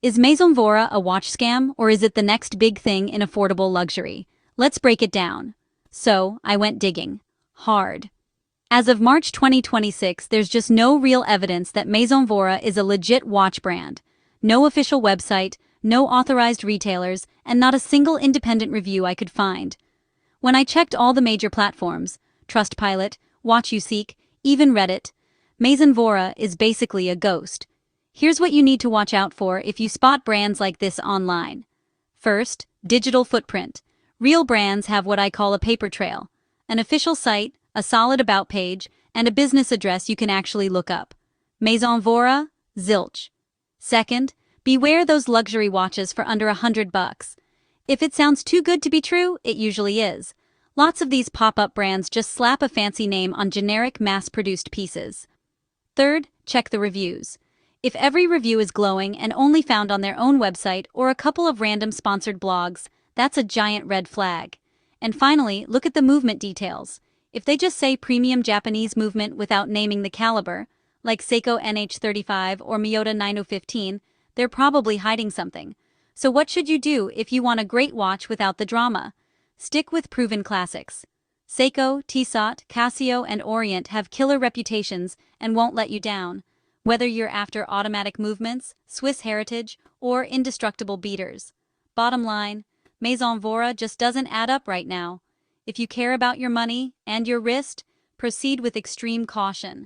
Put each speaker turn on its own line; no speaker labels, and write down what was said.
Is Maison Vora a watch scam, or is it the next big thing in affordable luxury? Let's break it down. So, I went digging. Hard. As of March 2026, there's just no real evidence that Maison Vora is a legit watch brand. No official website, no authorized retailers, and not a single independent review I could find. When I checked all the major platforms, Trustpilot, Watch You Seek, even Reddit, Maison Vora is basically a ghost. Here's what you need to watch out for if you spot brands like this online. First, digital footprint. Real brands have what I call a paper trail, an official site, a solid about page, and a business address you can actually look up. Maison Vora, zilch. Second, beware those luxury watches for under $100. If it sounds too good to be true, it usually is. Lots of these pop-up brands just slap a fancy name on generic mass-produced pieces. Third, check the reviews. If every review is glowing and only found on their own website or a couple of random sponsored blogs, that's a giant red flag. And finally, look at the movement details. If they just say premium Japanese movement without naming the caliber, like Seiko NH35 or Miyota 9015, they're probably hiding something. So what should you do if you want a great watch without the drama? Stick with proven classics. Seiko, Tissot, Casio, and Orient have killer reputations and won't let you down. Whether you're after automatic movements, Swiss heritage, or indestructible beaters. Bottom line, Maison Vora just doesn't add up right now. If you care about your money and your wrist, proceed with extreme caution.